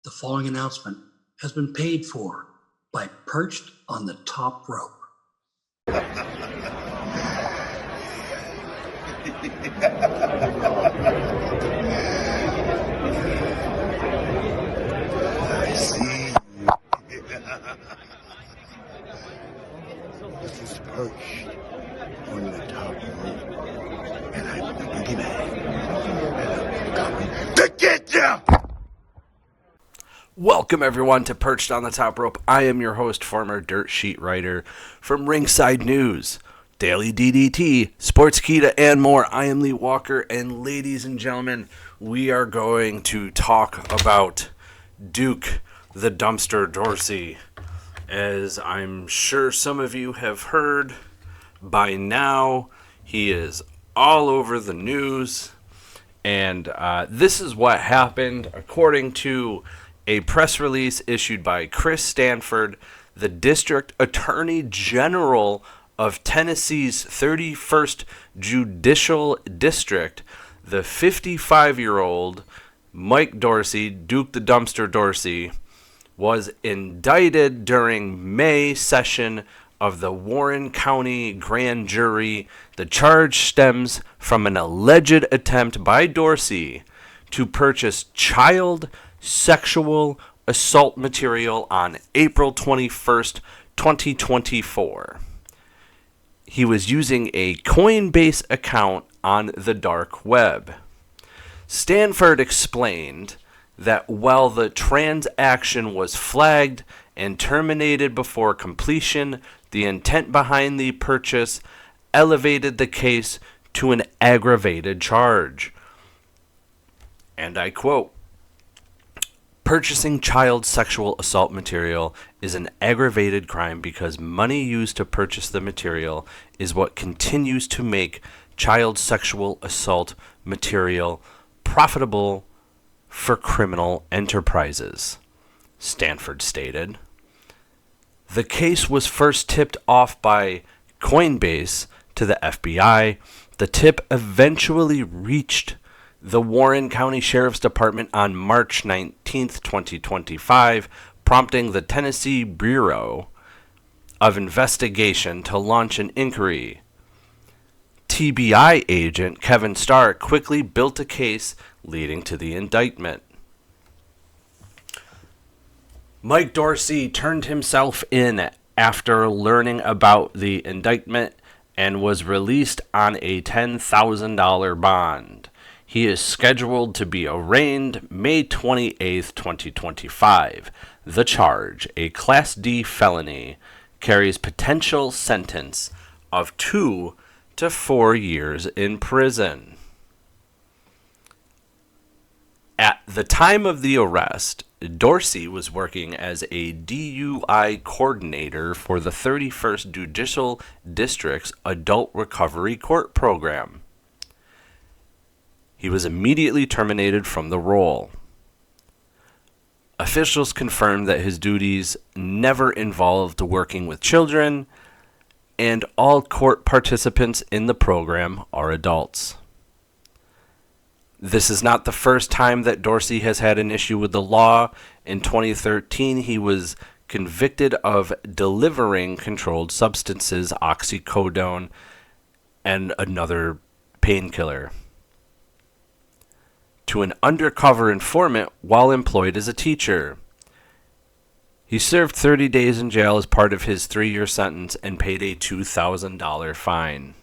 The following announcement has been paid for by Perched on the Top Rope. I see you. This is Perched on the top rope, and I'm the boogeyman, and I'm coming to get you! Welcome everyone to Perched on the Top Rope. I am your host, former dirt sheet writer from Ringside News, Daily DDT, Sportskeeda, and more. I am Lee Walker, and ladies and gentlemen, we are going to talk about Duke the Dumpster Droese. As I'm sure some of you have heard by now, he is all over the news, and this is what happened according to a press release issued by Chris Stanford, the District Attorney General of Tennessee's 31st Judicial District. The 55-year-old Mike Dorsey, Duke the Dumpster Droese, was indicted during May session of the Warren County Grand Jury. The charge stems from an alleged attempt by Dorsey to purchase child sexual assault material on April 21st, 2024. He was using a Coinbase account on the dark web. Stanford explained that while the transaction was flagged and terminated before completion, the intent behind the purchase elevated the case to an aggravated charge. And I quote, "Purchasing child sexual assault material is an aggravated crime because money used to purchase the material is what continues to make child sexual assault material profitable for criminal enterprises," Stanford stated. The case was first tipped off by Coinbase to the FBI. The tip eventually reached the Warren County Sheriff's Department on March 19th, 2025, prompting the Tennessee Bureau of Investigation to launch an inquiry. TBI agent Kevin Starr quickly built a case leading to the indictment. Mike Dorsey turned himself in after learning about the indictment and was released on a $10,000 bond. He is scheduled to be arraigned May 28th, 2025. The charge, a Class D felony, carries potential sentence of 2 to 4 years in prison. At the time of the arrest, Dorsey was working as a DUI coordinator for the 31st Judicial District's Adult Recovery Court program. He was immediately terminated from the role. Officials confirmed that his duties never involved working with children, and all court participants in the program are adults. This is not the first time that Dorsey has had an issue with the law. In 2013, he was convicted of delivering controlled substances, oxycodone, and another painkiller, to an undercover informant while employed as a teacher. He served 30 days in jail as part of his 3-year sentence and paid a $2,000 fine.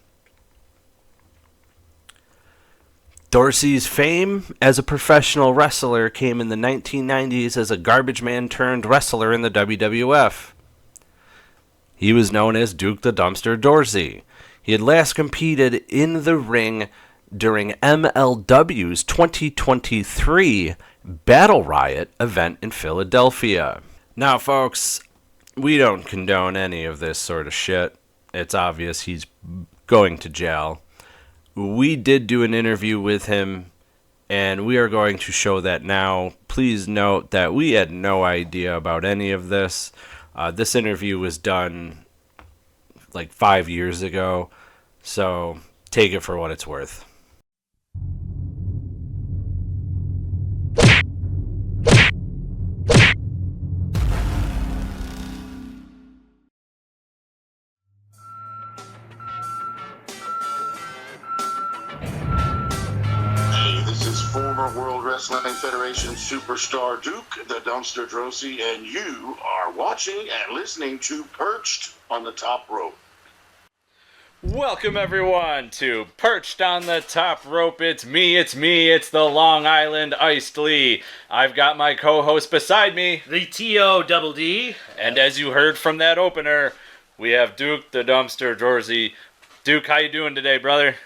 Dorsey's fame as a professional wrestler came in the 1990s as a garbage man turned wrestler in the WWF. He was known as Duke the Dumpster Droese. He had last competed in the ring during MLW's 2023 Battle Riot event in Philadelphia. Now, folks, we don't condone any of this sort of shit. It's obvious he's going to jail. We did do an interview with him, and we are going to show that now. Please note that we had no idea about any of this. This interview was done like 5 years ago, so take it for what it's worth. World Wrestling Federation superstar Duke The Dumpster Droese, and you are watching and listening to Perched on the Top Rope. Welcome everyone to Perched on the Top Rope. It's me, it's the Long Island Iced Lee. I've got my co-host beside me, the T.O.D.D. And as you heard from that opener, we have Duke the Dumpster Droese. Duke, how you doing today, brother?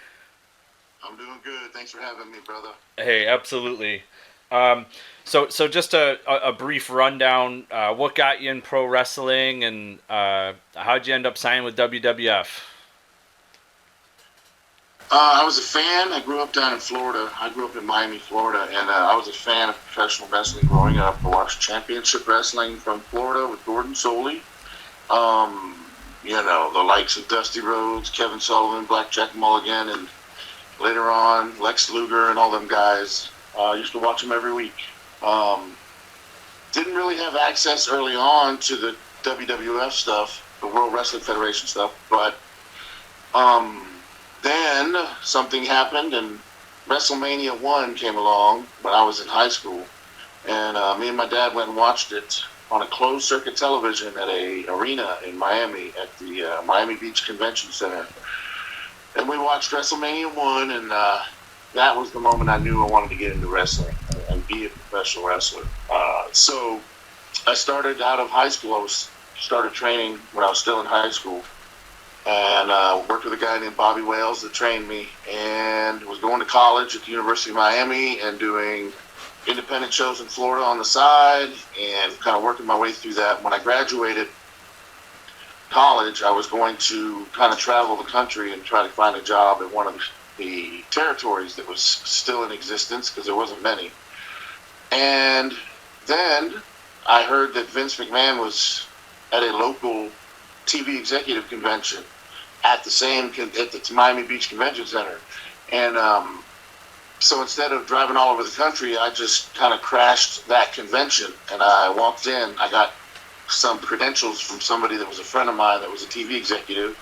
I'm doing good. Thanks for having me, brother. Hey, absolutely. So just a brief rundown. What got you in pro wrestling, and how'd you end up signing with WWF? I was a fan. I grew up down in Florida. I grew up in Miami, Florida, and I was a fan of professional wrestling growing up. I watched championship wrestling from Florida with Gordon Soley. The likes of Dusty Rhodes, Kevin Sullivan, Blackjack Mulligan, and later on Lex Luger and all them guys. I used to watch them every week. Didn't really have access early on to the WWF stuff, the World Wrestling Federation stuff, but then something happened, and WrestleMania 1 came along when I was in high school, and me and my dad went and watched it on a closed circuit television at a arena in Miami at the Miami Beach Convention Center. And we watched WrestleMania 1, and that was the moment I knew I wanted to get into wrestling and be a professional wrestler. So I started out of high school. Started training when I was still in high school, and worked with a guy named Bobby Wales that trained me, and was going to college at the University of Miami and doing independent shows in Florida on the side, and kind of working my way through that. When I graduated college, I was going to kind of travel the country and try to find a job in one of the territories that was still in existence, because there wasn't many. And then I heard that Vince McMahon was at a local TV executive convention at the Miami Beach Convention Center. And so instead of driving all over the country, I just kind of crashed that convention, and I walked in. I got some credentials from somebody that was a friend of mine that was a TV executive,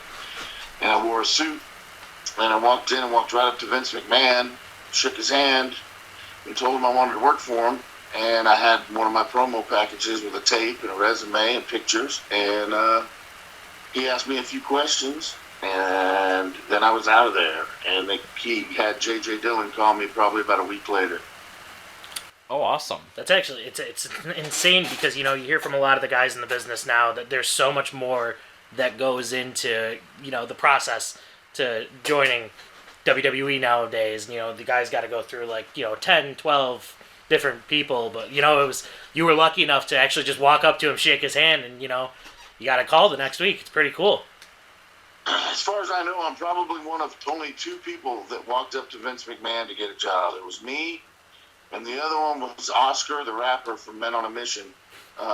and I wore a suit, and I walked in and walked right up to Vince McMahon, shook his hand, and told him I wanted to work for him. And I had one of my promo packages with a tape and a resume and pictures, and he asked me a few questions, and then I was out of there. And he had J.J. Dillon call me probably about a week later. Oh, awesome. That's actually, it's insane, because, you hear from a lot of the guys in the business now that there's so much more that goes into, the process to joining WWE nowadays. The guys got to go through 10, 12 different people, but, you were lucky enough to actually just walk up to him, shake his hand, and, you got a call the next week. It's pretty cool. As far as I know, I'm probably one of only two people that walked up to Vince McMahon to get a job. It was me, and the other one was Oscar, the rapper from Men on a Mission.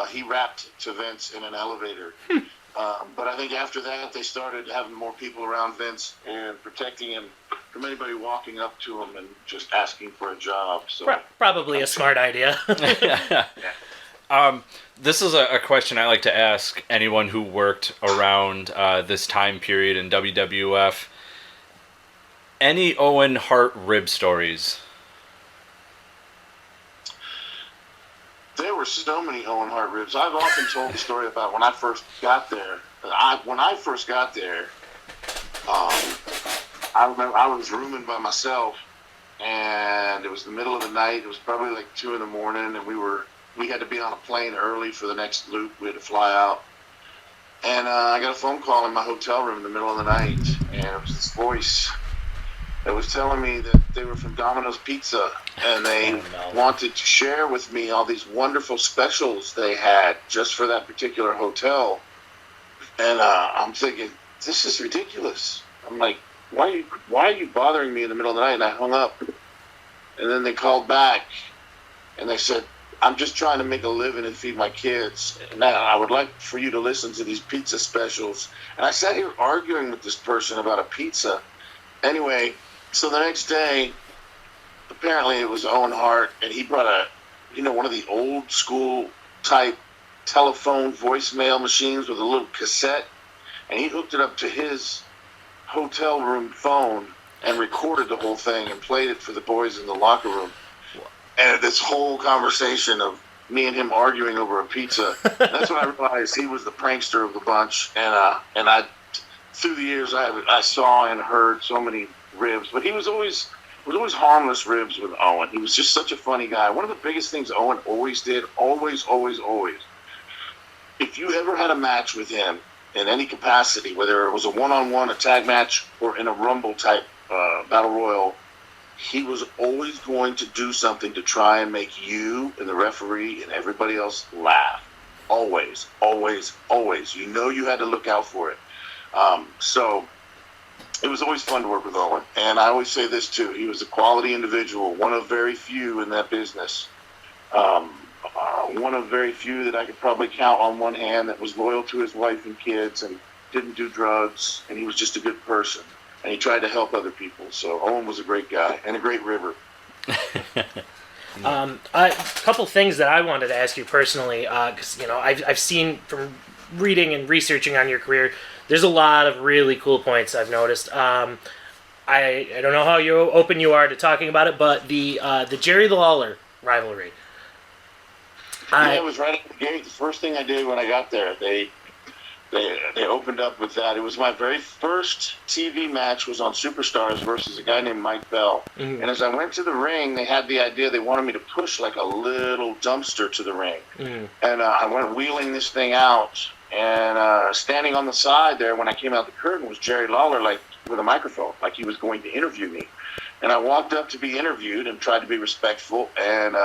He rapped to Vince in an elevator. But I think after that, they started having more people around Vince and protecting him from anybody walking up to him and just asking for a job. So probably a smart idea. This is a question I like to ask anyone who worked around this time period in WWF. Any Owen Hart rib stories? There were so many Owen Hart ribs. I've often told the story about when I first got there. When I first got there, I remember I was rooming by myself, and it was the middle of the night. It was probably like 2 a.m, and we had to be on a plane early for the next loop. We had to fly out, and I got a phone call in my hotel room in the middle of the night, and it was this voice that was telling me that they were from Domino's Pizza, and they wanted to share with me all these wonderful specials they had just for that particular hotel. And I'm thinking, this is ridiculous. I'm like, why are you bothering me in the middle of the night? And I hung up. And then they called back, and they said, I'm just trying to make a living and feed my kids. And I would like for you to listen to these pizza specials. And I sat here arguing with this person about a pizza. Anyway, so the next day, apparently it was Owen Hart, and he brought one of the old school type telephone voicemail machines with a little cassette, and he hooked it up to his hotel room phone and recorded the whole thing and played it for the boys in the locker room. and this whole conversation of me and him arguing over a pizza. That's when I realized he was the prankster of the bunch. And I, through the years, I saw and heard so many ribs, but he was always harmless ribs with Owen. He was just such a funny guy. One of the biggest things Owen always did, always, if you ever had a match with him in any capacity, whether it was a one-on-one, a tag match, or in a Rumble type battle royal, he was always going to do something to try and make you and the referee and everybody else laugh. Always. You know you had to look out for it. So it was always fun to work with Owen. And I always say this too, he was a quality individual, one of very few in that business. One of very few that I could probably count on one hand that was loyal to his wife and kids and didn't do drugs, and he was just a good person. And he tried to help other people. So Owen was a great guy and a great river. A couple things that I wanted to ask you personally, because I've seen from reading and researching on your career, there's a lot of really cool points I've noticed. I don't know how open you are to talking about it, but the Jerry Lawler rivalry. It was right at the gate. The first thing I did when I got there, they opened up with that. It was my very first TV match was on Superstars versus a guy named Mike Bell. Mm-hmm. And as I went to the ring, they had the idea they wanted me to push like a little dumpster to the ring. Mm-hmm. And I went wheeling this thing out. And standing on the side there when I came out the curtain was Jerry Lawler, like with a microphone, like he was going to interview me. And I walked up to be interviewed and tried to be respectful, and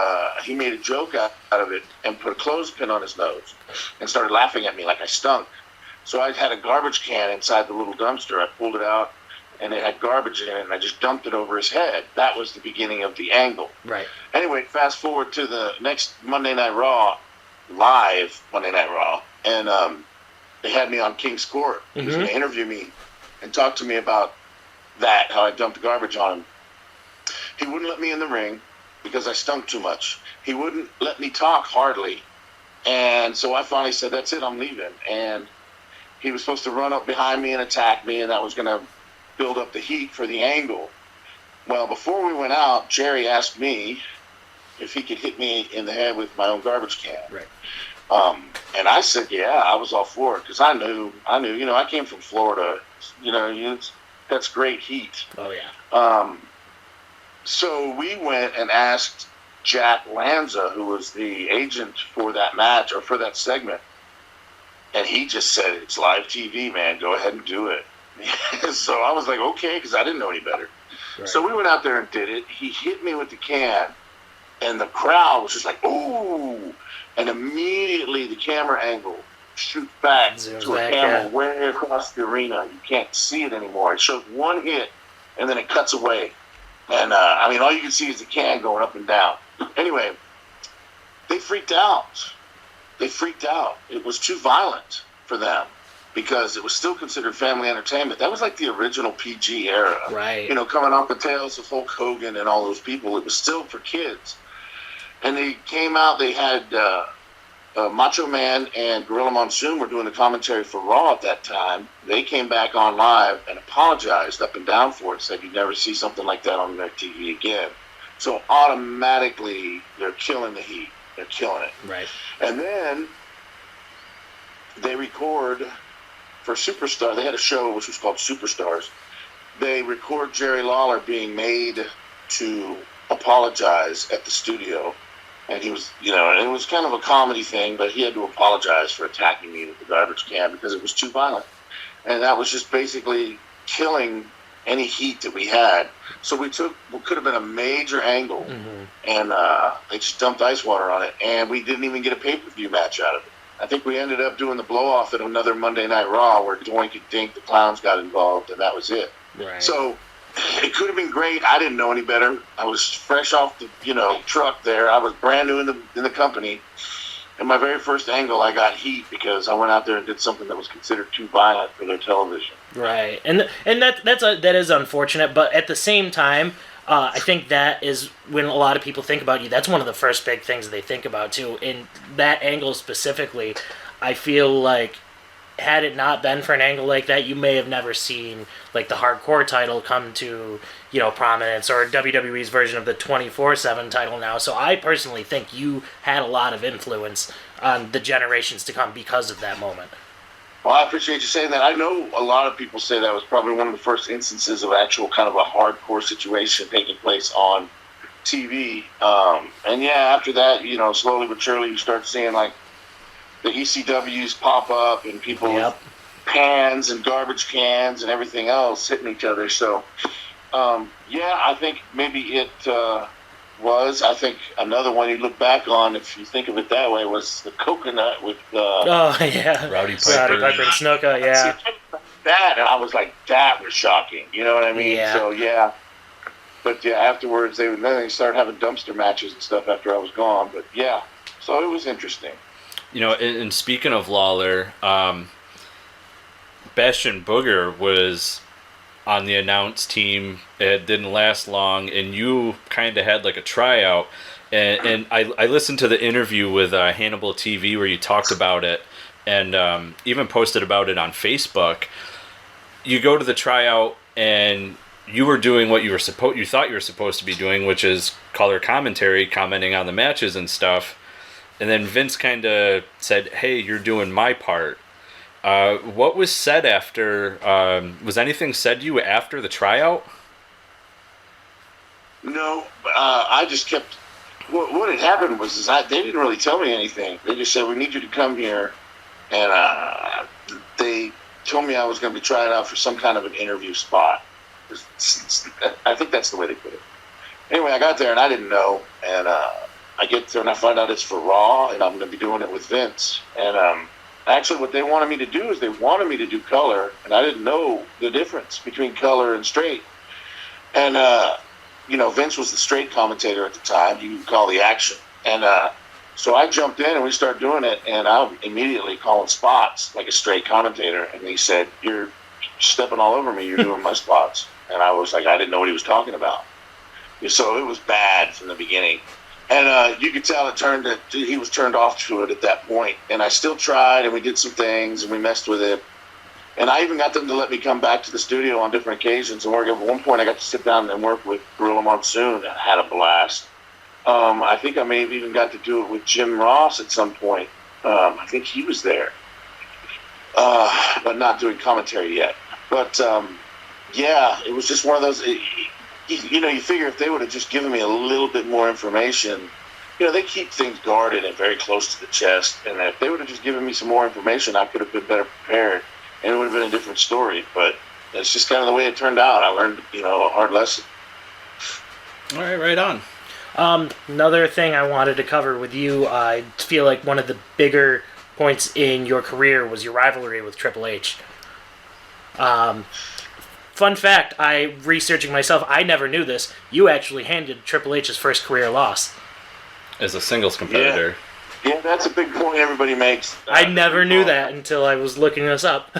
he made a joke out of it and put a clothespin on his nose and started laughing at me like I stunk. So I had a garbage can inside the little dumpster. I pulled it out, and it had garbage in it, and I just dumped it over his head. That was the beginning of the angle. Right. Anyway, fast forward to the next Monday Night Raw, live Monday Night Raw, and they had me on King's Court. He was going to interview me and talk to me about that, how I dumped garbage on him. He wouldn't let me in the ring because I stunk too much. He wouldn't let me talk hardly. And so I finally said, that's it, I'm leaving. And he was supposed to run up behind me and attack me, and that was going to build up the heat for the angle. Well, before we went out, Jerry asked me if he could hit me in the head with my own garbage can. Right. And I said, yeah, I was all for it because I knew, I came from Florida. That's great heat. Oh, yeah. So we went and asked Jack Lanza, who was the agent for that match or for that segment. And he just said, it's live TV, man. Go ahead and do it. So I was like, okay, because I didn't know any better. Right. So we went out there and did it. He hit me with the can, and the crowd was just like, ooh. And immediately the camera angle shoots back to a camera way across the arena. You can't see it anymore. It shows one hit, and then it cuts away. And, all you can see is the can going up and down. Anyway, they freaked out. It was too violent for them because it was still considered family entertainment. That was like the original PG era. Right. Coming off the tails of Hulk Hogan and all those people. It was still for kids. And they came out, they had Macho Man and Gorilla Monsoon were doing the commentary for Raw at that time. They came back on live and apologized up and down for it, said you'd never see something like that on their TV again. So automatically, they're killing the heat. They're killing it. Right. And then they record for Superstar. They had a show which was called Superstars. They record Jerry Lawler being made to apologize at the studio. And he was, and it was kind of a comedy thing, but he had to apologize for attacking me with the garbage can because it was too violent. And that was just basically killing any heat that we had. So we took what could have been a major angle, and they just dumped ice water on it, and we didn't even get a pay-per-view match out of it. I think we ended up doing the blow-off at another Monday Night Raw where Doink and Dink, the clowns, got involved, and that was it. Right. So it could have been great. I didn't know any better. I was fresh off the truck there. I was brand new in the company. And my very first angle, I got heat because I went out there and did something that was considered too violent for their television. Right, and that is unfortunate. But at the same time, I think that is when a lot of people think about you. That's one of the first big things they think about too. In that angle specifically, I feel like had it not been for an angle like that, you may have never seen like the hardcore title come to, you know, prominence, or WWE's version of the 24/7 title now. So I personally think you had a lot of influence on the generations to come because of that moment. Well, I appreciate you saying that. I know a lot of people say that was probably one of the first instances of actual kind of a hardcore situation taking place on TV. And yeah, after that, you know, slowly but surely you start seeing like the ECWs pop up and people with pans and garbage cans and everything else hitting each other. So, yeah, I think maybe it was. I think another one you look back on, if you think of it that way, was the coconut with oh yeah, Rowdy Piper and Snuka. Yeah, that, and I was like, that was shocking. You know what I mean? Yeah. So yeah. But yeah, afterwards then they started having dumpster matches and stuff after I was gone. But yeah, so it was interesting. You know, and speaking of Lawler, Bastion Booger was on the announce team. It didn't last long, and you kind of had like a tryout. And I listened to the interview with Hannibal TV where you talked about it, and even posted about it on Facebook. You go to the tryout, and you were doing what you thought you were supposed to be doing, which is color commentary, commenting on the matches and stuff. And then Vince kind of said, "Hey, you're doing my part." What was said after? Was anything said to you after the tryout? No, I just kept. What had happened was they didn't really tell me anything. They just said, "We need you to come here," and they told me I was going to be trying out for some kind of an interview spot. I think that's the way they put it. Anyway, I got there and I didn't know, and I get there and I find out it's for Raw, and I'm going to be doing it with Vince. And actually, what they wanted me to do is they wanted me to do color, and I didn't know the difference between color and straight. And you know, Vince was the straight commentator at the time. You could call the action, and so I jumped in and we started doing it, and I'm immediately calling spots like a straight commentator. And he said, "You're stepping all over me. You're doing my spots." And I was like, I didn't know what he was talking about. So it was bad from the beginning. And you could tell he was turned off to it at that point. And I still tried, and we did some things, and we messed with it. And I even got them to let me come back to the studio on different occasions and work. At one point, I got to sit down and work with Gorilla Monsoon, and I had a blast. I think I may have even got to do it with Jim Ross at some point. I think he was there, but not doing commentary yet. But yeah, it was just one of those. You know, you figure if they would have just given me a little bit more information, you know, they keep things guarded and very close to the chest. And if they would have just given me some more information, I could have been better prepared, and it would have been a different story. But it's just kind of the way it turned out. I learned, you know, a hard lesson. All right, right on. Another thing I wanted to cover with you, I feel like one of the bigger points in your career was your rivalry with Triple H. Fun fact, researching myself, I never knew this. You actually handed Triple H's first career loss. As a singles competitor. Yeah, that's a big point everybody makes. I never knew that until I was looking this up.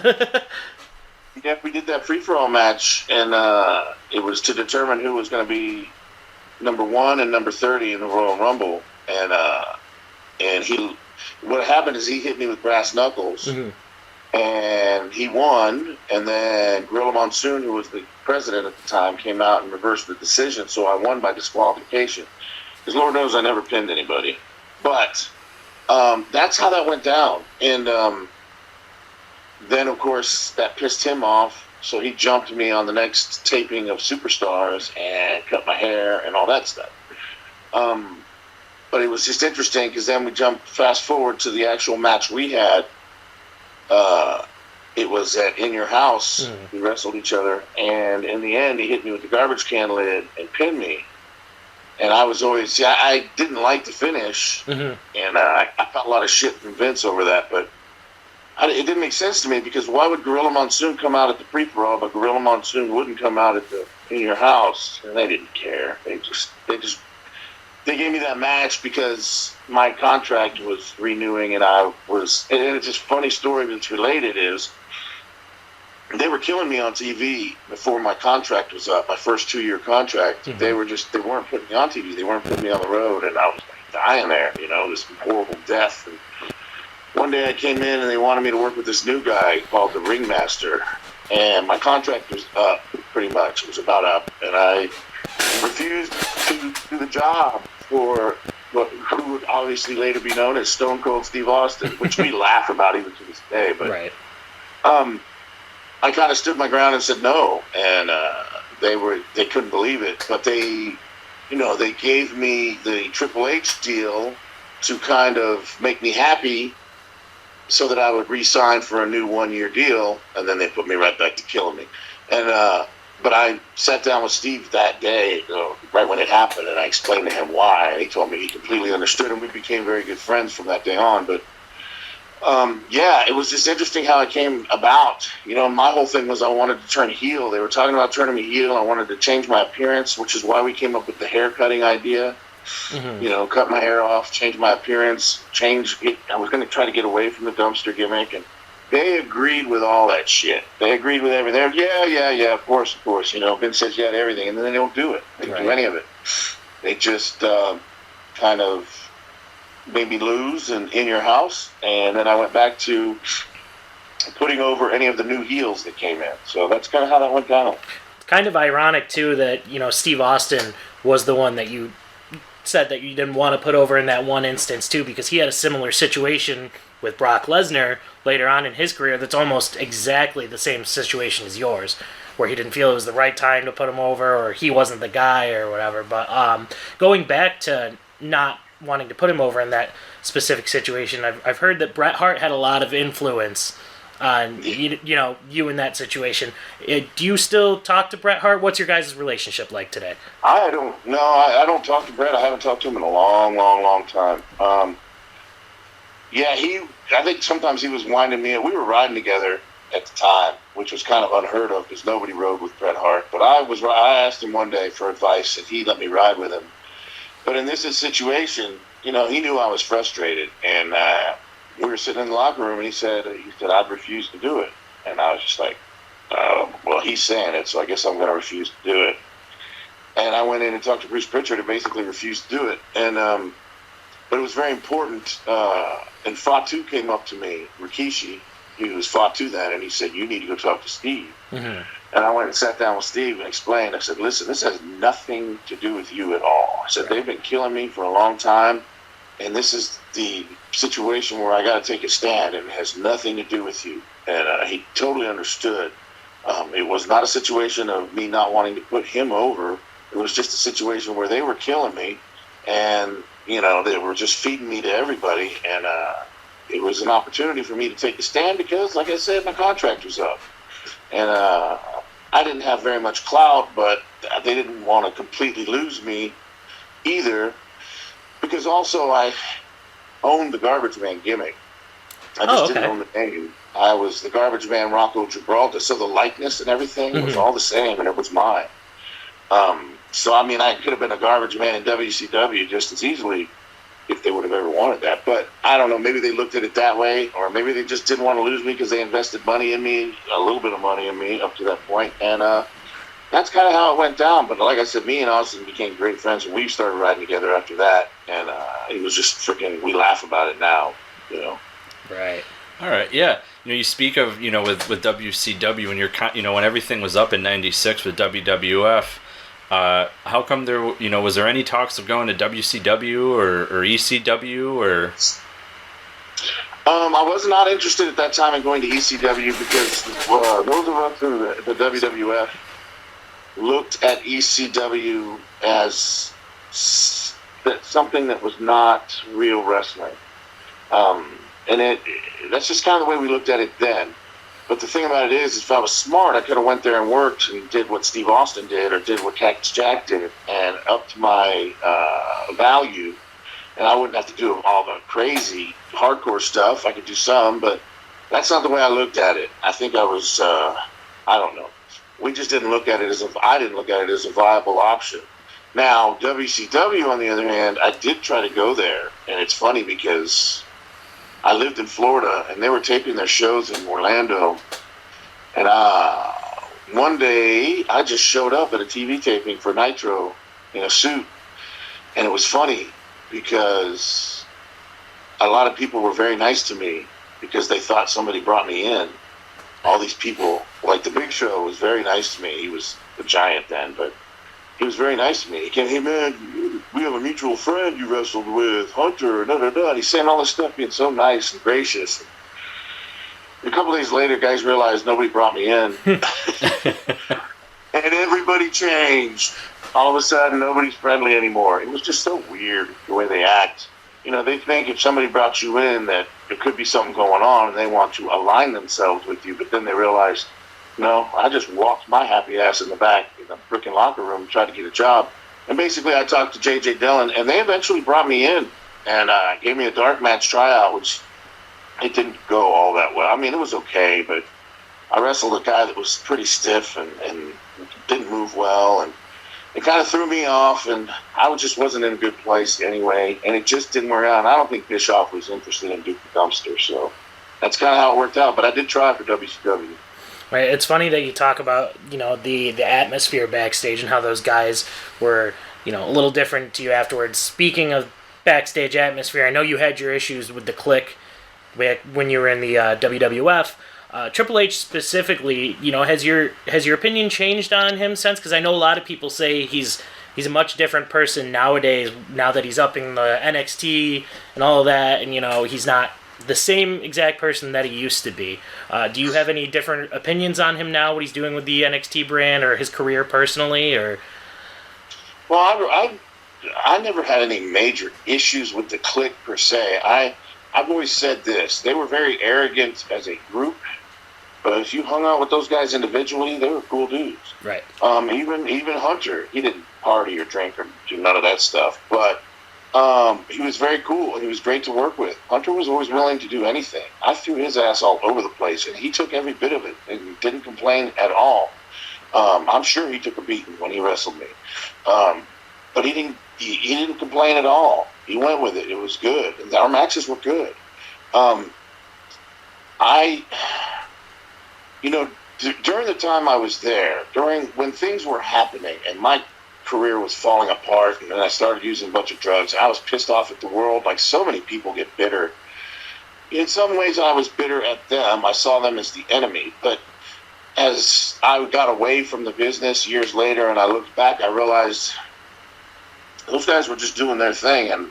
Yeah, we did that free-for-all match, and it was to determine who was going to be number 1 and number 30 in the Royal Rumble. And what happened is he hit me with brass knuckles. Mm-hmm. And he won, and then Gorilla Monsoon, who was the president at the time, came out and reversed the decision, so I won by disqualification. Because Lord knows I never pinned anybody. But that's how that went down. And then, of course, that pissed him off, so he jumped me on the next taping of Superstars and cut my hair and all that stuff. But it was just interesting, because then we jumped fast forward to the actual match we had. It was at In Your House. We wrestled each other, and in the end, he hit me with the garbage can lid and pinned me. And I was always, I didn't like the finish, and I got a lot of shit from Vince over that, but it didn't make sense to me, because why would Gorilla Monsoon come out at the pre-pro, but Gorilla Monsoon wouldn't come out at the In Your House? And they didn't care. They gave me that match because my contract was renewing, and and it's just a funny story that's related is they were killing me on TV before my contract was up, my first 2-year contract. Mm-hmm. They weren't putting me on TV. They weren't putting me on the road, and I was like dying there, you know, this horrible death. And one day I came in and they wanted me to work with this new guy called the Ringmaster, and my contract was up, pretty much. It was about up, and I refused to do the job for who would obviously later be known as Stone Cold Steve Austin, which we laugh about even to this day. But Right. I kind of stood my ground and said no, and they couldn't believe it, but they gave me the Triple H deal to kind of make me happy, so that I would re-sign for a new 1-year deal, and then they put me right back to killing me. And but I sat down with Steve that day, right when it happened, and I explained to him why. And he told me he completely understood, and we became very good friends from that day on. But yeah, it was just interesting how it came about. My whole thing was I wanted to turn heel. They were talking about turning me heel. I wanted to change my appearance, which is why we came up with the hair cutting idea. Mm-hmm. Cut my hair off, change my appearance, change it. I was going to try to get away from the dumpster gimmick, and they agreed with all that shit. They agreed with everything. Yeah, of course. Vince says yeah to everything, and then they don't do it. They don't do any of it. They just kind of made me lose in your house, and then I went back to putting over any of the new heels that came in. So that's kind of how that went down. It's kind of ironic, too, that, Steve Austin was the one that you said that you didn't want to put over in that one instance, too, because he had a similar situation with Brock Lesnar later on in his career that's almost exactly the same situation as yours, where he didn't feel it was the right time to put him over, or he wasn't the guy or whatever. But going back to not wanting to put him over in that specific situation, I've heard that Bret Hart had a lot of influence on you in that situation. Do you still talk to Bret Hart? What's your guys' relationship like today? I don't talk to Bret. I haven't talked to him in a long time. I think sometimes he was winding me up. We were riding together at the time, which was kind of unheard of because nobody rode with Bret Hart. But I asked him one day for advice, and he let me ride with him. But in this situation, he knew I was frustrated, and we were sitting in the locker room, and he said I'd refuse to do it, and I was just like, well, he's saying it, so I guess I'm going to refuse to do it. And I went in and talked to Bruce Pritchard and basically refused to do it, and but it was very important. And Fatu came up to me, Rikishi, he was Fatu then, and he said, "You need to go talk to Steve." Mm-hmm. And I went and sat down with Steve and explained. I said, "Listen, this has nothing to do with you at all." I said, "They've been killing me for a long time, and this is the situation where I got to take a stand, and it has nothing to do with you." And he totally understood. It was not a situation of me not wanting to put him over. It was just a situation where they were killing me, and they were just feeding me to everybody, and it was an opportunity for me to take a stand because, like I said, my contract was up. And I didn't have very much clout, but they didn't want to completely lose me either, because also I owned the Garbage Man gimmick. I just didn't own the name. I was the Garbage Man Rocco Gibraltar, so the likeness and everything was all the same, and it was mine. So, I could have been a Garbage Man in WCW just as easily if they would have ever wanted that. But I don't know, maybe they looked at it that way, or maybe they just didn't want to lose me because they invested money in me, a little bit of money in me up to that point. And that's kind of how it went down. But like I said, me and Austin became great friends, and we started riding together after that. And it was just freaking, we laugh about it now, Right. All right, yeah. You speak of, with WCW, when everything was up in '96 with WWF, how come there, was there any talks of going to WCW or ECW or? I was not interested at that time in going to ECW because those of us in the WWF looked at ECW as something that was not real wrestling. And that's just kind of the way we looked at it then. But the thing about it is, if I was smart, I could have went there and worked and did what Steve Austin did or did what Cactus Jack did and upped my value. And I wouldn't have to do all the crazy hardcore stuff. I could do some, but that's not the way I looked at it. I think I was, I don't know. We just didn't look at it I didn't look at it as a viable option. Now, WCW, on the other hand, I did try to go there. And it's funny because I lived in Florida, and they were taping their shows in Orlando. And one day, I just showed up at a TV taping for Nitro in a suit. And it was funny because a lot of people were very nice to me because they thought somebody brought me in. All these people, like the Big Show, was very nice to me. He was a giant then, but he was very nice to me. He came, hey man, we have a mutual friend you wrestled with, Hunter, And he's saying all this stuff, being so nice and gracious. A couple days later, guys realized nobody brought me in. And everybody changed. All of a sudden, nobody's friendly anymore. It was just so weird the way they act. You know, they think if somebody brought you in that there could be something going on and they want to align themselves with you, but then they realize, no, I just walked my happy ass in the back in the freaking locker room and tried to get a job. And basically, I talked to J.J. Dillon, and they eventually brought me in and gave me a dark match tryout, which it didn't go all that well. I mean, it was okay, but I wrestled a guy that was pretty stiff and didn't move well, and it kind of threw me off, and I just wasn't in a good place anyway, and it just didn't work out. And I don't think Bischoff was interested in Duke the Dumpster, so that's kind of how it worked out. But I did try for WCW. Right. It's funny that you talk about, you know, the atmosphere backstage and how those guys were, you know, a little different to you afterwards. Speaking of backstage atmosphere, I know you had your issues with the Clique when you were in the WWF. Triple H specifically, you know, has your opinion changed on him since? Because I know a lot of people say he's a much different person nowadays. Now that he's upping the NXT and all of that, and you know, he's not the same exact person that he used to be. Do you have any different opinions on him now? What he's doing with the NXT brand or his career personally, or? Well, I never had any major issues with the Clique per se. I've always said this: they were very arrogant as a group. But if you hung out with those guys individually, they were cool dudes. Right. Even Hunter, he didn't party or drink or do none of that stuff. But he was very cool and he was great to work with. Hunter was always willing to do anything. I threw his ass all over the place, and he took every bit of it and didn't complain at all. I'm sure he took a beating when he wrestled me, but he didn't complain at all. He went with it. It was good. And our matches were good. You know, during the time I was there, when things were happening and my career was falling apart and then I started using a bunch of drugs, I was pissed off at the world, like so many people get bitter. In some ways, I was bitter at them. I saw them as the enemy. But as I got away from the business years later and I looked back, I realized those guys were just doing their thing.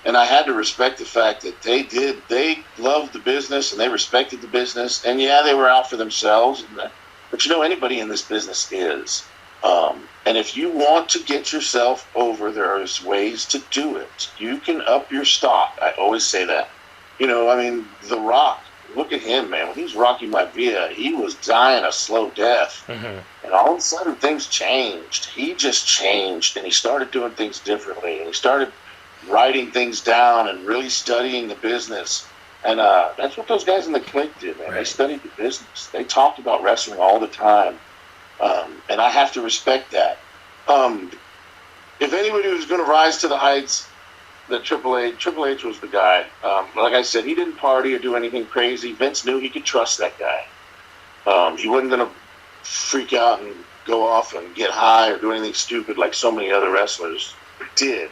And I had to respect the fact that they loved the business and they respected the business. And yeah, they were out for themselves. But you know, anybody in this business is. And if you want to get yourself over, there's ways to do it. You can up your stock. I always say that. You know, I mean, The Rock, look at him, man. When he was Rocky Maivia, he was dying a slow death. Mm-hmm. And all of a sudden, things changed. He just changed, and he started doing things differently. And he started writing things down and really studying the business. And that's what those guys in the Clique did, man. Right. They studied the business. They talked about wrestling all the time. And I have to respect that. If anybody was going to rise to the heights, Triple H was the guy. Like I said, he didn't party or do anything crazy. Vince knew he could trust that guy. He wasn't going to freak out and go off and get high or do anything stupid like so many other wrestlers did.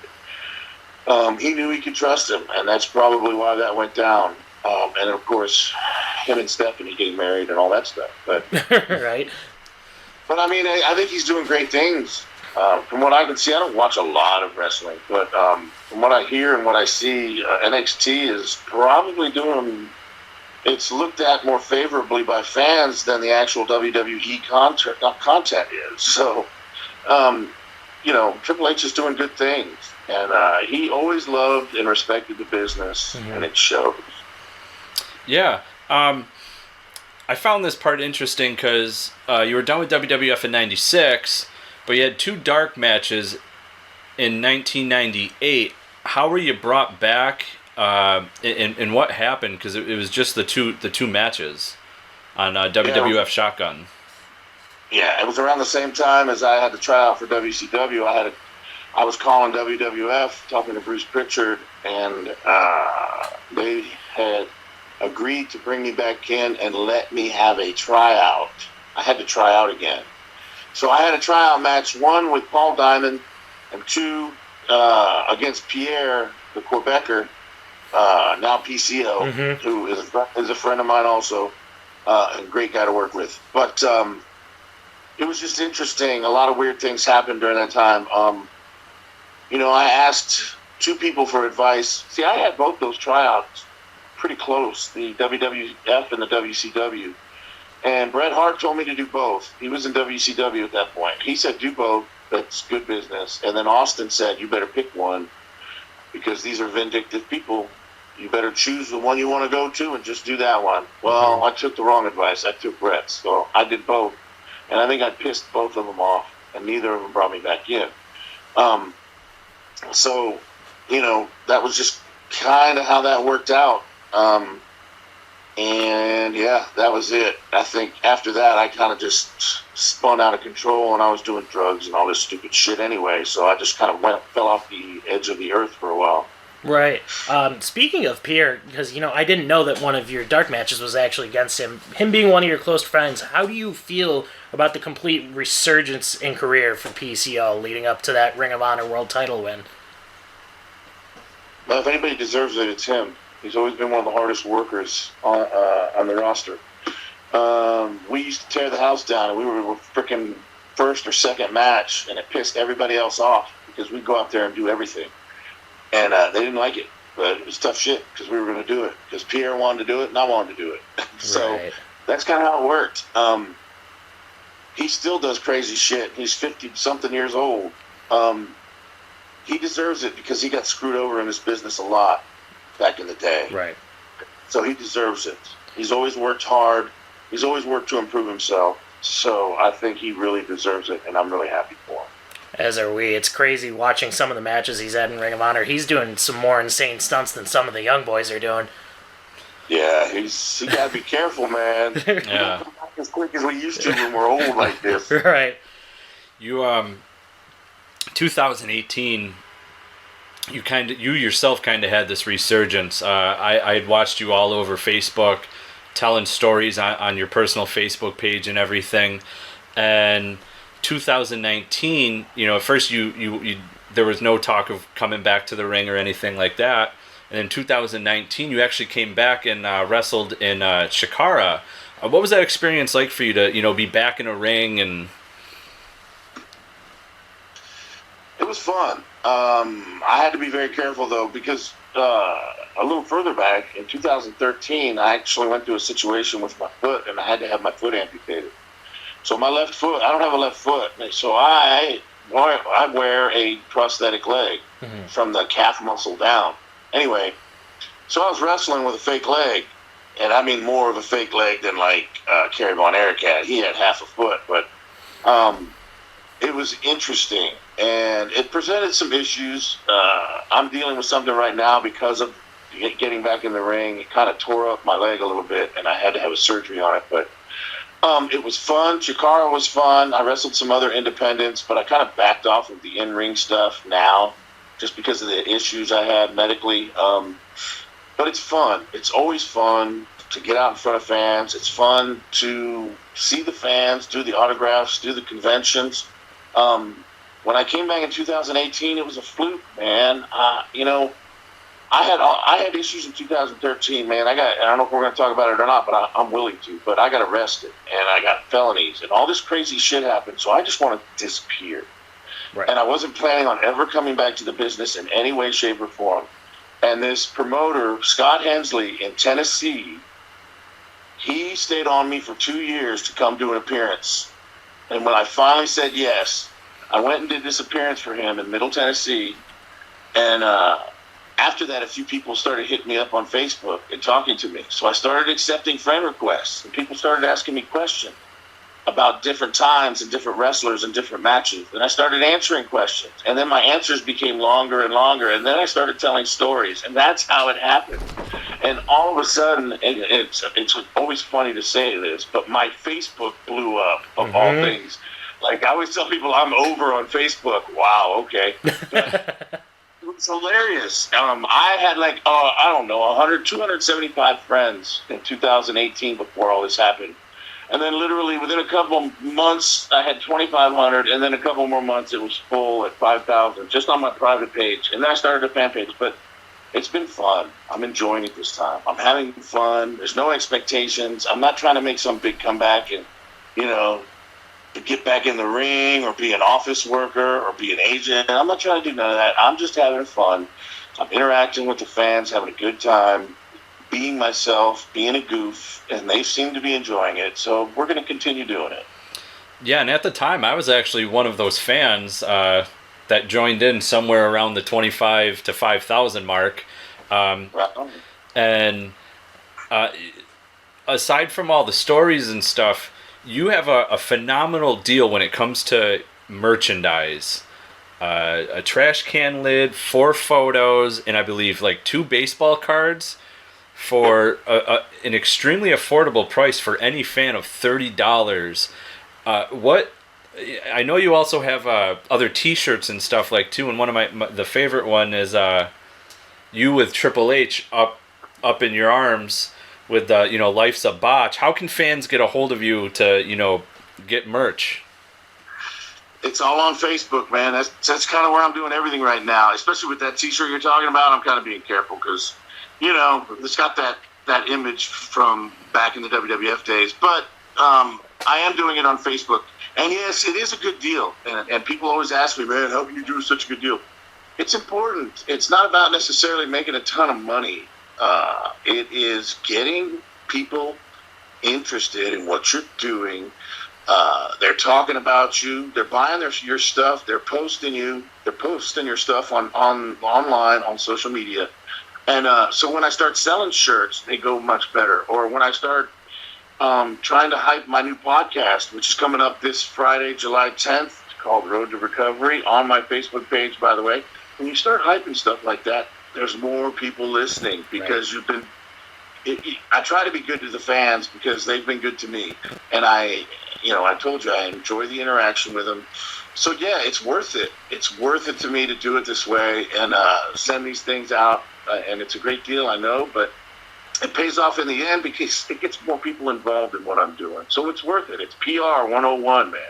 He knew he could trust him, and that's probably why that went down. And of course, him and Stephanie getting married and all that stuff. But right. But I mean, I think he's doing great things. From what I can see, I don't watch a lot of wrestling, but from what I hear and what I see, NXT is probably doing. It's looked at more favorably by fans than the actual WWE content is. So, you know, Triple H is doing good things. And he always loved and respected the business, mm-hmm. and it shows. Yeah. I found this part interesting because you were done with WWF in 96, but you had two dark matches in 1998. How were you brought back, and what happened? Because it was just the two matches on WWF Shotgun. Yeah, it was around the same time as I had to try out for WCW. I was calling WWF, talking to Bruce Perched, and they had agreed to bring me back in and let me have a tryout. I had to try out again. So I had a tryout match, one with Paul Diamond, and two against Pierre, the Quebecer. now PCO, who is a friend of mine also, and a great guy to work with. But it was just interesting. A lot of weird things happened during that time. I asked 2 people for advice. See, I had both those tryouts pretty close, the WWF and the WCW. And Bret Hart told me to do both. He was in WCW at that point. He said, do both. That's good business. And then Austin said, you better pick one because these are vindictive people. You better choose the one you want to go to and just do that one. Well, I took the wrong advice. I took Bret's. So I did both. And I think I pissed both of them off, and neither of them brought me back in. So, that was just kind of how that worked out. And yeah, that was it. I think after that, I kind of just spun out of control, and I was doing drugs and all this stupid shit anyway. So I just kind of fell off the edge of the earth for a while. Right. Speaking of Pierre, because, I didn't know that one of your dark matches was actually against him. Him being one of your close friends, how do you feel about the complete resurgence in career for PCO leading up to that Ring of Honor world title win? Well, if anybody deserves it, it's him. He's always been one of the hardest workers on the roster. We used to tear the house down, and we were freaking first or second match, and it pissed everybody else off because we'd go out there and do everything. And they didn't like it, but it was tough shit because we were going to do it. Because Pierre wanted to do it, and I wanted to do it. So that's kind of how it worked. He still does crazy shit. He's 50-something years old. He deserves it because he got screwed over in this business a lot back in the day. Right. So he deserves it. He's always worked hard. He's always worked to improve himself. So I think he really deserves it, and I'm really happy for him. As are we. It's crazy watching some of the matches he's had in Ring of Honor. He's doing some more insane stunts than some of the young boys are doing. Yeah, he got to be careful, man. Yeah. We don't come back as quick as we used to when we're old like this. Right. You 2018, you yourself kind of had this resurgence. I had watched you all over Facebook, telling stories on your personal Facebook page and everything, and 2019, at first you there was no talk of coming back to the ring or anything like that. And in 2019, you actually came back and wrestled in Shikara. What was that experience like for you to, be back in a ring? And it was fun. I had to be very careful though because a little further back in 2013, I actually went through a situation with my foot, and I had to have my foot amputated. So my left foot, I don't have a left foot, so I wear a prosthetic leg from the calf muscle down. Anyway, so I was wrestling with a fake leg, and I mean more of a fake leg than like Kerry Von Erich had. He had half a foot, but it was interesting, and it presented some issues. I'm dealing with something right now because of getting back in the ring. It kind of tore up my leg a little bit, and I had to have a surgery on it, but it was fun. Chikara was fun. I wrestled some other independents, but I kind of backed off of the in-ring stuff now just because of the issues I had medically. But it's fun. It's always fun to get out in front of fans. It's fun to see the fans, do the autographs, do the conventions. When I came back in 2018, it was a fluke, man. I had issues in 2013, man. I don't know if we're going to talk about it or not, but I'm willing to. But I got arrested, and I got felonies, and all this crazy shit happened. So I just want to disappear. Right. And I wasn't planning on ever coming back to the business in any way, shape, or form. And this promoter, Scott Hensley in Tennessee, he stayed on me for 2 years to come do an appearance. And when I finally said yes, I went and did this appearance for him in Middle Tennessee. And after that, a few people started hitting me up on Facebook and talking to me. So I started accepting friend requests, and people started asking me questions about different times and different wrestlers and different matches. And I started answering questions. And then my answers became longer and longer. And then I started telling stories. And that's how it happened. And all of a sudden, it's always funny to say this, but my Facebook blew up, of all things. Like, I always tell people I'm over on Facebook. Wow, okay. It was hilarious. I had 275 friends in 2018 before all this happened. And then literally within a couple months, I had 2,500, and then a couple more months, it was full at 5,000, just on my private page. And then I started a fan page. But It's been fun. I'm enjoying it this time. I'm having fun. There's no expectations. I'm not trying to make some big comeback and, you know, to get back in the ring or be an office worker or be an agent. I'm not trying to do none of that. I'm just having fun. I'm interacting with the fans, having a good time, being myself, being a goof, and they seem to be enjoying it. So we're going to continue doing it. Yeah, and at the time, I was actually one of those fans that joined in somewhere around the 25 to 5,000 mark. And aside from all the stories and stuff, you have a phenomenal deal when it comes to merchandise. A trash can lid, 4 photos, and I believe like 2 baseball cards for an extremely affordable price for any fan of $30. What I know you also have other T-shirts and stuff like too, and one of the favorite one is you with Triple H up in your arms with Life's a Botch. How can fans get a hold of you to get merch? It's all on Facebook, man. That's kind of where I'm doing everything right now, especially with that T-shirt you're talking about. I'm kind of being careful because it's got that image from back in the WWF days, but I am doing it on Facebook. And yes, it is a good deal. And people always ask me, man, how can you do such a good deal? It's important. It's not about necessarily making a ton of money. It is getting people interested in what you're doing. They're talking about you. They're buying your stuff. They're posting you. They're posting your stuff online, on social media. And so when I start selling shirts, they go much better. Or when I start trying to hype my new podcast, which is coming up this Friday, July 10th, called Road to Recovery, on my Facebook page, by the way. When you start hyping stuff like that, there's more people listening because you've been... I try to be good to the fans because they've been good to me. And I told you I enjoy the interaction with them. So, yeah, it's worth it. It's worth it to me to do it this way and send these things out. And it's a great deal, I know, but it pays off in the end because it gets more people involved in what I'm doing. So it's worth it. It's PR 101, man.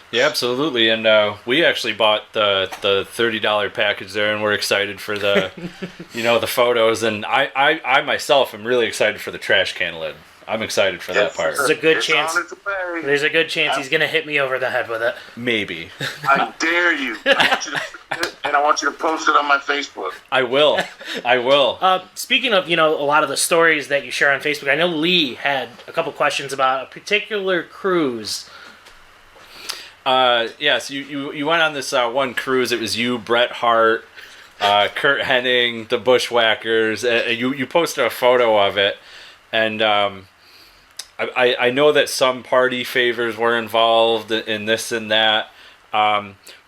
Yeah, absolutely. And we actually bought the $30 package there, and we're excited for the the photos. And I myself am really excited for the trash can lid. I'm excited for that part. There's a good chance. There's a good chance he's gonna hit me over the head with it. Maybe. I dare you. I want you to post it on my Facebook. I will. Speaking of, a lot of the stories that you share on Facebook, I know Lee had a couple questions about a particular cruise. Yes, you went on this one cruise. It was you, Bret Hart, Kurt Hennig, the Bushwhackers. You posted a photo of it, and I know that some party favors were involved in this and that.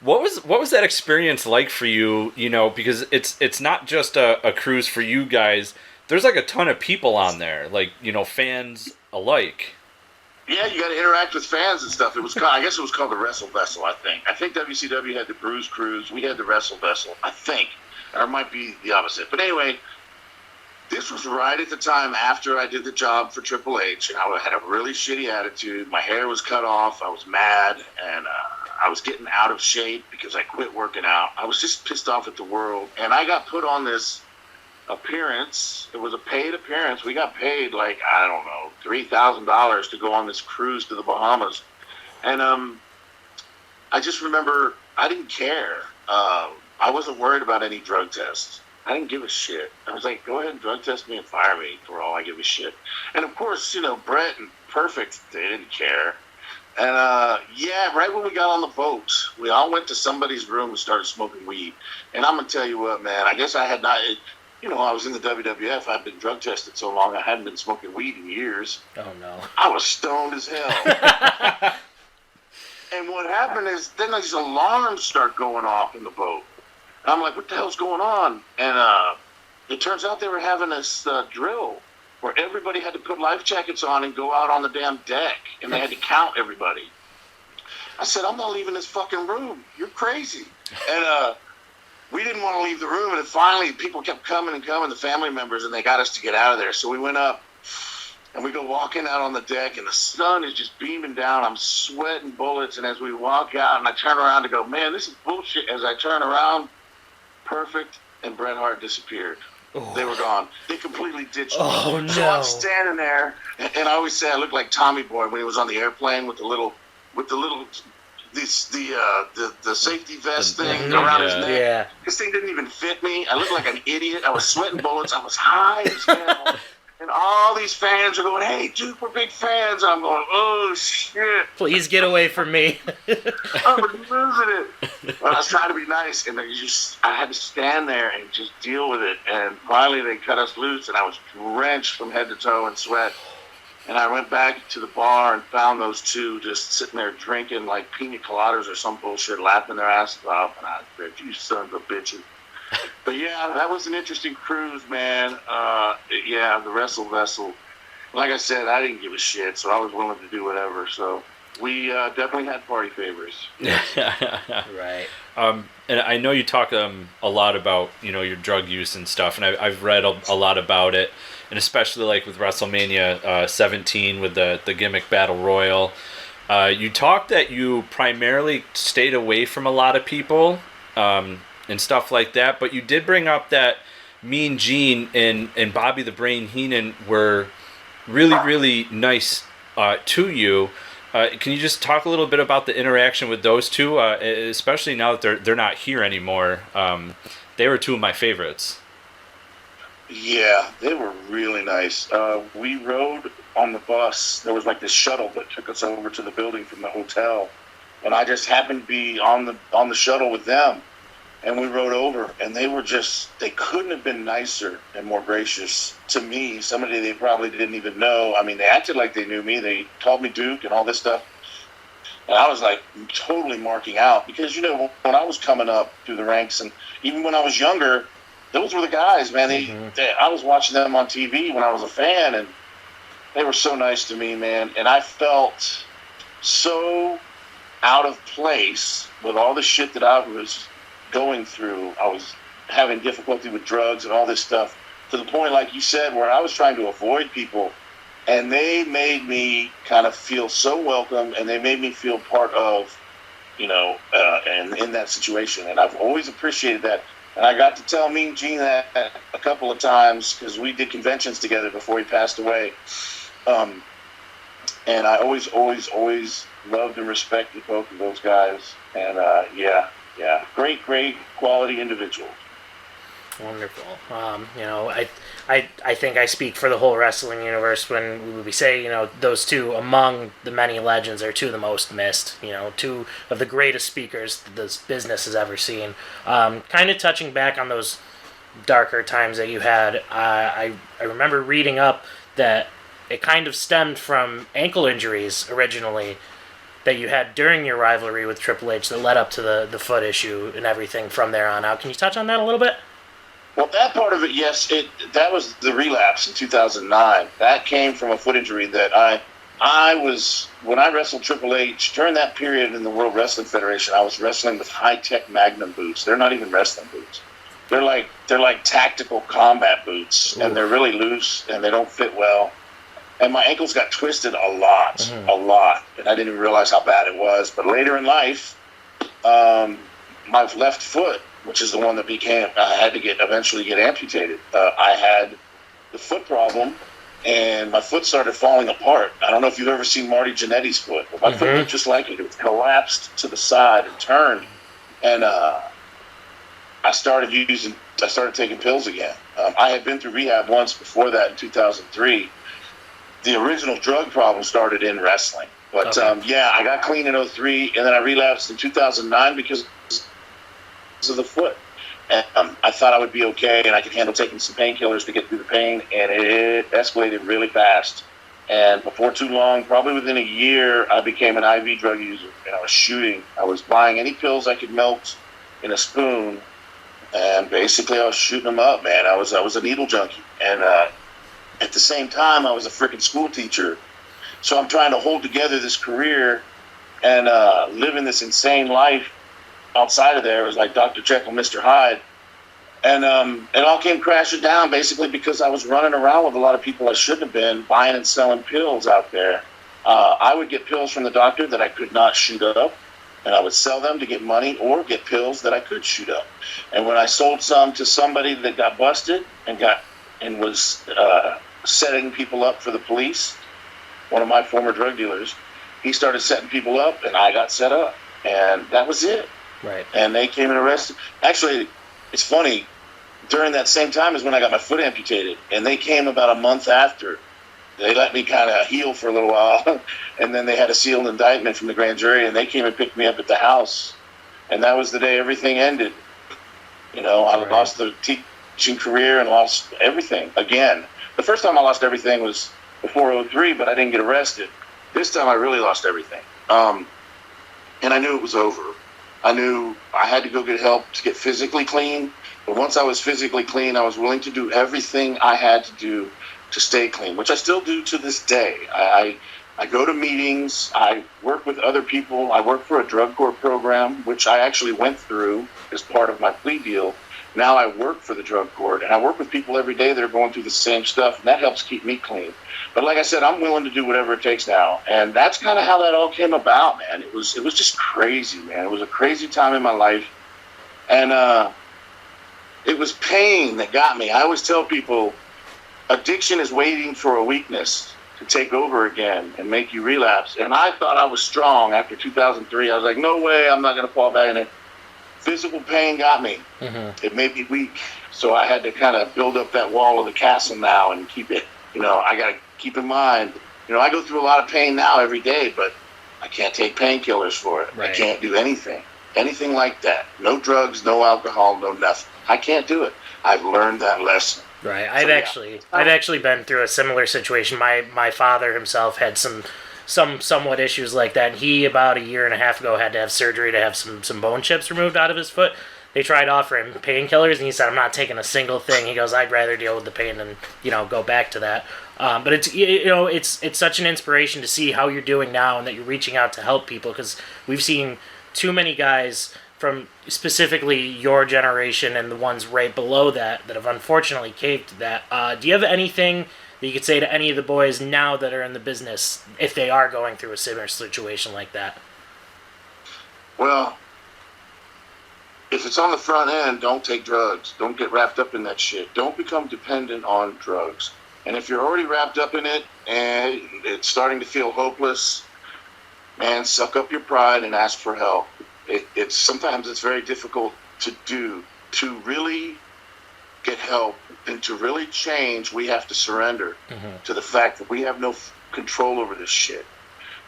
What was that experience like for you? Because it's not just a cruise for you guys. There's like a ton of people on there, like fans alike. Yeah, you got to interact with fans and stuff. I guess it was called the Wrestle Vessel. I think WCW had the Bruise Cruise. We had the Wrestle Vessel. I think, or it might be the opposite. But anyway, this was right at the time after I did the job for Triple H, and I had a really shitty attitude. My hair was cut off. I was mad, and I was getting out of shape because I quit working out. I was just pissed off at the world, and I got put on this appearance. It was a paid appearance. We got paid like, I don't know, $3,000 to go on this cruise to the Bahamas. And I just remember I didn't care. I wasn't worried about any drug tests. I didn't give a shit. I was like, go ahead and drug test me and fire me for all I give a shit. And of course, Brett and Perfect, they didn't care. And right when we got on the boat, we all went to somebody's room and started smoking weed. And I'm going to tell you what, man, I guess I had not... I was in the WWF. I'd been drug tested so long, I hadn't been smoking weed in years. Oh, no. I was stoned as hell. And what happened is then these alarms start going off in the boat. And I'm like, what the hell's going on? And it turns out they were having this drill where everybody had to put life jackets on and go out on the damn deck. And they had to count everybody. I said, I'm not leaving this fucking room. You're crazy. And we didn't want to leave the room, and then finally people kept coming and coming, the family members, and they got us to get out of there. So we went up, and we go walking out on the deck, and the sun is just beaming down. I'm sweating bullets, and as we walk out, and I turn around to go, man, this is bullshit. As I turn around, Perfect and Bret Hart disappeared. They were gone. They completely ditched me. Oh, So no. I'm standing there, and I always say I look like Tommy Boy when he was on the airplane with the safety vest thing around his neck. Yeah. This thing didn't even fit me. I looked like an idiot. I was sweating bullets. I was high as hell. And all these fans are going, "Hey, Duke, we're big fans." I'm going, "Oh, shit." Please get away from me. I was losing it. But I was trying to be nice, and I had to stand there and just deal with it. And finally, they cut us loose, and I was drenched from head to toe in sweat. And I went back to the bar and found those two just sitting there drinking like pina coladas or some bullshit, laughing their asses off. And I said, "You sons of bitches." But yeah, that was an interesting cruise, man. The Wrestle Vessel. Like I said, I didn't give a shit, so I was willing to do whatever. So we definitely had party favors. Right. And I know you talk a lot about, your drug use and stuff, and I've read a lot about it, and especially like with WrestleMania 17 with the gimmick battle royal. You talked that you primarily stayed away from a lot of people and stuff like that, but you did bring up that Mean Gene and Bobby the Brain Heenan were really, really nice to you. Can you just talk a little bit about the interaction with those two, especially now that they're not here anymore? They were two of my favorites. Yeah, they were really nice. We rode on the bus. There was like this shuttle that took us over to the building from the hotel, and I just happened to be on the shuttle with them. And we rode over, and they couldn't have been nicer and more gracious to me, somebody they probably didn't even know. I mean, they acted like they knew me. They called me Duke and all this stuff. And I was like totally marking out because, when I was coming up through the ranks, and even when I was younger, those were the guys, man. I was watching them on TV when I was a fan, and they were so nice to me, man. And I felt so out of place with all the shit that I was going through. I was having difficulty with drugs and all this stuff, to the point, like you said, where I was trying to avoid people, and they made me kind of feel so welcome, and they made me feel part of, and in that situation. And I've always appreciated that. And I got to tell Mean Gene that a couple of times because we did conventions together before he passed away. And I always loved and respected both of those guys. And yeah, great quality individuals. Wonderful. I think I speak for the whole wrestling universe when we say, those two among the many legends are two of the most missed, two of the greatest speakers this business has ever seen. Kind of touching back on those darker times that you had, I remember reading up that it kind of stemmed from ankle injuries originally that you had during your rivalry with Triple H that led up to the foot issue and everything from there on out. Can you touch on that a little bit? Well, that part of it, yes. That was the relapse in 2009. That came from a foot injury that I was, when I wrestled Triple H, during that period in the World Wrestling Federation, I was wrestling with high-tech Magnum boots. They're not even wrestling boots. They're like tactical combat boots, and they're really loose, and they don't fit well. And my ankles got twisted a lot, and I didn't even realize how bad it was. But later in life, my left foot, which is the one that I had to eventually get amputated. I had the foot problem, and my foot started falling apart. I don't know if you've ever seen Marty Jannetty's foot, but my foot looked just like it. It collapsed to the side and turned, and I started taking pills again. I had been through rehab once before that in 2003. The original drug problem started in wrestling. But I got clean in 2003, and then I relapsed in 2009 because of the foot. And I thought I would be okay, and I could handle taking some painkillers to get through the pain, and it escalated really fast. And before too long, probably within a year, I became an IV drug user, and I was shooting. I was buying any pills I could melt in a spoon, and basically I was shooting them up, man. I was a needle junkie. And at the same time, I was a freaking school teacher. So I'm trying to hold together this career and living this insane life outside of there. It was like Dr. Jekyll, Mr. Hyde. And it all came crashing down basically because I was running around with a lot of people I shouldn't have been, buying and selling pills out there. I would get pills from the doctor that I could not shoot up. and I would sell them to get money or get pills that I could shoot up. And when I sold some to somebody that got busted and was setting people up for the police, one of my former drug dealers, he started setting people up, and I got set up, and that was it. Right. And they came and arrested. Actually, it's funny. During that same time is when I got my foot amputated, and they came about a month after. They let me kind of heal for a little while, and then they had a sealed indictment from the grand jury, and they came and picked me up at the house, and that was the day everything ended. I lost the teaching career and lost everything again. The first time I lost everything was before 2003, but I didn't get arrested. This time I really lost everything, and I knew it was over. I knew I had to go get help to get physically clean, but once I was physically clean, I was willing to do everything I had to do to stay clean, which I still do to this day. I go to meetings, I work with other people, I work for a drug court program, which I actually went through as part of my plea deal. Now I work for the drug court, and I work with people every day that are going through the same stuff, and that helps keep me clean. But like I said, I'm willing to do whatever it takes now, and that's kind of how that all came about, man. It was just crazy, man. It was a crazy time in my life, and it was pain that got me. I always tell people, addiction is waiting for a weakness to take over again and make you relapse. And I thought I was strong after 2003. I was like, no way, I'm not going to fall back in it. Physical pain got me. Mm-hmm. It made me weak. So I had to kind of build up that wall of the castle now and keep it, I got to keep in mind, I go through a lot of pain now every day, but I can't take painkillers for it. Right. I can't do anything like that. No drugs, no alcohol, no nothing. I can't do it. I've learned that lesson. Right. I've actually been through a similar situation. My father himself had some somewhat issues like that. He, about a year and a half ago, had to have surgery to have some bone chips removed out of his foot. They tried offering painkillers, and he said, I'm not taking a single thing. He goes, I'd rather deal with the pain than, go back to that. But it's such an inspiration to see how you're doing now and that you're reaching out to help people, because we've seen too many guys from specifically your generation and the ones right below that have unfortunately caved to that. Do you have anything that you could say to any of the boys now that are in the business if they are going through a similar situation like that? Well, if it's on the front end, don't take drugs. Don't get wrapped up in that shit. Don't become dependent on drugs. And if you're already wrapped up in it and it's starting to feel hopeless, man, suck up your pride and ask for help. Sometimes it's very difficult to do. To really get help and to really change, we have to surrender to the fact that we have no control over this shit.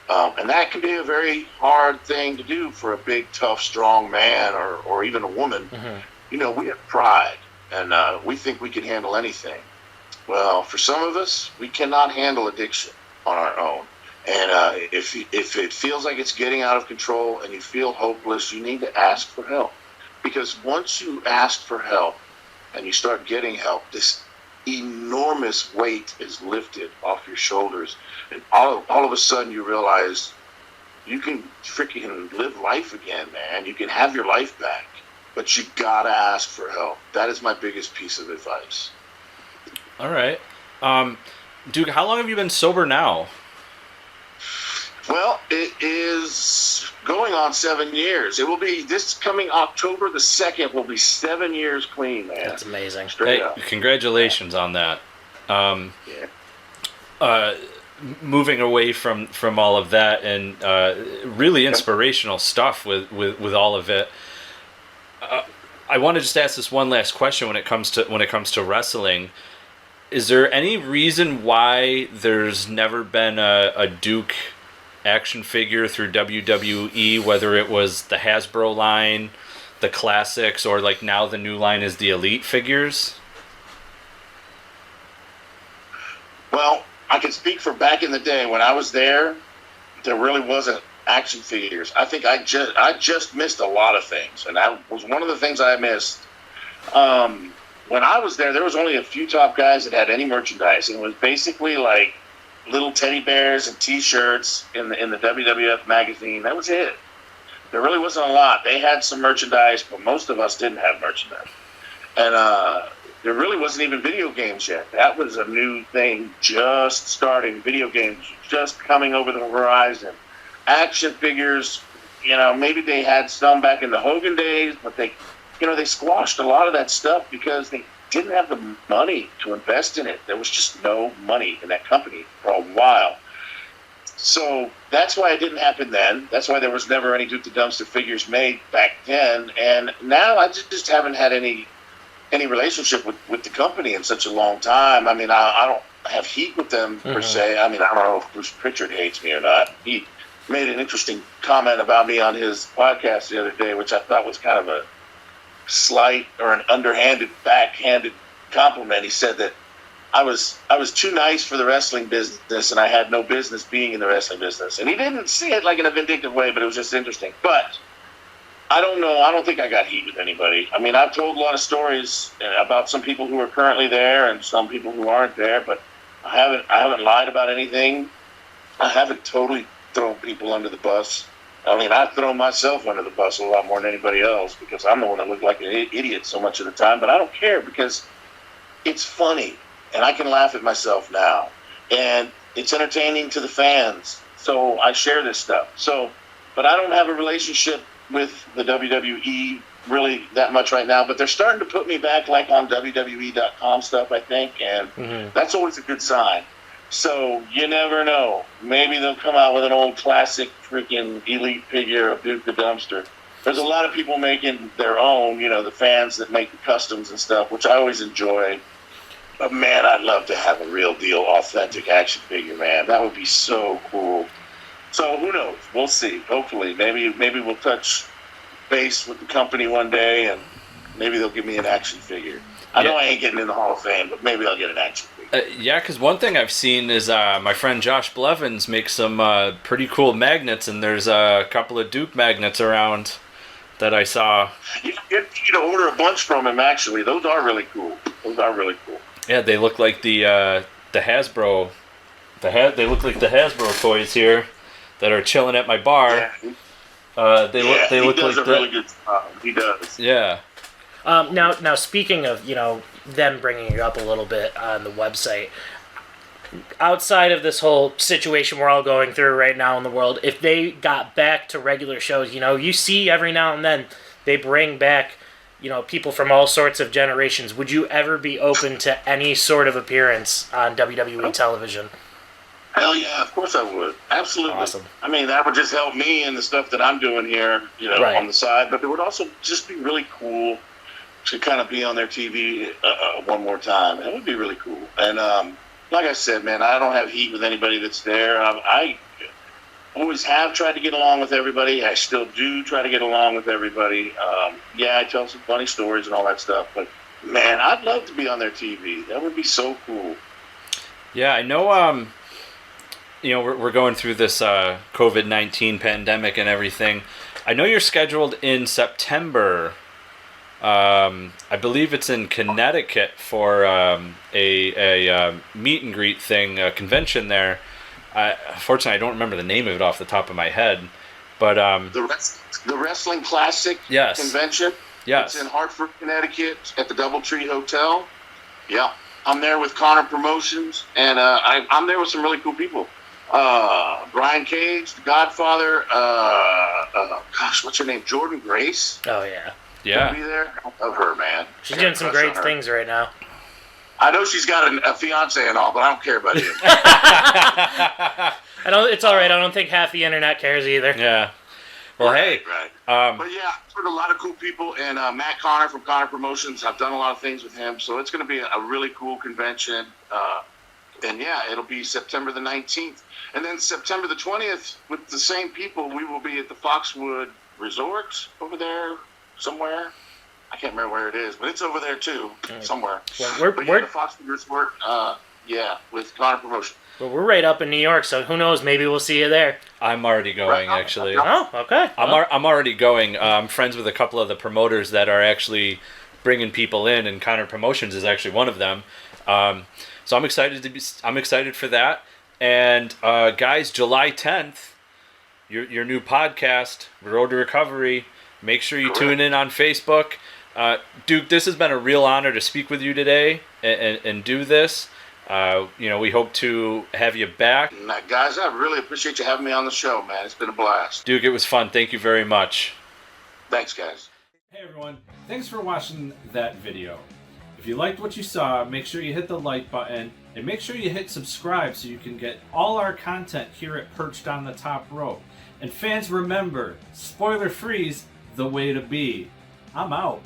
And that can be a very hard thing to do for a big, tough, strong man or even a woman. We have pride, and we think we can handle anything. Well, for some of us, we cannot handle addiction on our own. And if it feels like it's getting out of control and you feel hopeless, you need to ask for help. Because once you ask for help and you start getting help, this enormous weight is lifted off your shoulders. And all of a sudden you realize you can freaking live life again, man. You can have your life back. But you gotta ask for help. That is my biggest piece of advice. All right. Duke, how long have you been sober now? Well, it is going on 7 years. It will be this coming October the 2nd will be 7 years clean, man. That's amazing. Straight up. Congratulations on that. Moving away from all of that and really inspirational stuff with all of it. I want to just ask this one last question when it comes to wrestling. Is there any reason why there's never been a Duke action figure through WWE, whether it was the Hasbro line, the classics, or like now the new line is the Elite figures? Well, I can speak for back in the day when I was there really wasn't action figures. I think I just missed a lot of things, and that was one of the things I missed. When I was there was only a few top guys that had any merchandise, and it was basically like little teddy bears and T-shirts in the WWF magazine. That was it. There really wasn't a lot. They had some merchandise, but most of us didn't have merchandise. And there really wasn't even video games yet. That was a new thing just starting. Video games just coming over the horizon. Action figures maybe they had some back in the Hogan days, but they squashed a lot of that stuff because they didn't have the money to invest in it. There was just no money in that company for a while. So that's why it didn't happen then. That's why there was never any Duke the Dumpster figures made back then. And now I just haven't had any relationship with the company in such a long time. I mean, I don't have heat with them per se. I mean, I don't know if Bruce Pritchard hates me or not. He made an interesting comment about me on his podcast the other day, which I thought was kind of a slight or an backhanded compliment. He said that I was too nice for the wrestling business and I had no business being in the wrestling business. And he didn't say it like in a vindictive way, but it was just interesting. But I don't know. I don't think I got heat with anybody. I mean, I've told a lot of stories about some people who are currently there and some people who aren't there, but I haven't lied about anything. I haven't totally thrown people under the bus. I mean, I throw myself under the bus a lot more than anybody else because I'm the one that looked like an idiot so much of the time. But I don't care because it's funny. And I can laugh at myself now. And it's entertaining to the fans. So I share this stuff. But I don't have a relationship with the WWE really that much right now. But they're starting to put me back like on WWE.com stuff, I think. And that's always a good sign. So you never know. Maybe they'll come out with an old classic freaking elite figure of Duke the Dumpster. There's a lot of people making their own, the fans that make the customs and stuff, which I always enjoy. But man, I'd love to have a real deal, authentic action figure, man. That would be so cool. So who knows? We'll see. Hopefully, maybe we'll touch base with the company one day, and maybe they'll give me an action figure. I know I ain't getting in the Hall of Fame, but maybe I'll get an action figure. Yeah, because one thing I've seen is my friend Josh Blevins makes some pretty cool magnets, and there's a couple of Duke magnets around that I saw. You need to order a bunch from him, actually. Those are really cool. Yeah, they look like the Hasbro. They look like the Hasbro toys here that are chilling at my bar. Yeah. They look like that. Really good job. He does. Yeah. Now speaking of them bringing it up a little bit on the website, outside of this whole situation we're all going through right now in the world, if they got back to regular shows, you see every now and then they bring back people from all sorts of generations. Would you ever be open to any sort of appearance on WWE television? Hell yeah, of course I would. Absolutely. Awesome. I mean, that would just help me in the stuff that I'm doing here, Right. on the side. But it would also just be really cool to kind of be on their TV one more time. That would be really cool. And like I said, man, I don't have heat with anybody that's there. I always have tried to get along with everybody. I still do try to get along with everybody. I tell some funny stories and all that stuff. But, man, I'd love to be on their TV. That would be so cool. Yeah, I know. We're going through this COVID-19 pandemic and everything. I know you're scheduled in September. I believe it's in Connecticut for a meet and greet thing, a convention there. Unfortunately, I don't remember the name of it off the top of my head, but the Wrestling Classic convention. Yes, it's in Hartford, Connecticut, at the DoubleTree Hotel. Yeah, I'm there with Connor Promotions, and I'm there with some really cool people. Brian Cage, The Godfather. What's her name? Jordan Grace. Oh yeah. Yeah. Be there. I love her, man. She's doing some great things right now. I know she's got a fiance and all, but I don't care about him. It's all right. I don't think half the internet cares either. Yeah. Well, right. But yeah, I've heard a lot of cool people, and Matt Connor from Connor Promotions. I've done a lot of things with him, so it's going to be a really cool convention. And yeah, it'll be September the 19th, and then September the 20th with the same people. We will be at the Foxwood Resort over there somewhere. I can't remember where it is, but it's over there too, somewhere. Well, we're the Foxwood Resort, with Connor Promotion. Well, we're right up in New York, so who knows? Maybe we'll see you there. I'm already going, actually. Oh, okay. I'm already going. I'm friends with a couple of the promoters that are actually bringing people in, and Connor Promotions is actually one of them. So I'm excited for that. And guys, July 10th, your new podcast, Road to Recovery. Make sure you tune in on Facebook. Duke, this has been a real honor to speak with you today and do this. We hope to have you back. And, guys, I really appreciate you having me on the show, man. It's been a blast. Duke, it was fun. Thank you very much. Thanks, guys. Hey everyone, thanks for watching that video. If you liked what you saw, make sure you hit the like button and make sure you hit subscribe so you can get all our content here at Perched on the Top Rope. And fans, remember, spoiler free's the way to be. I'm out.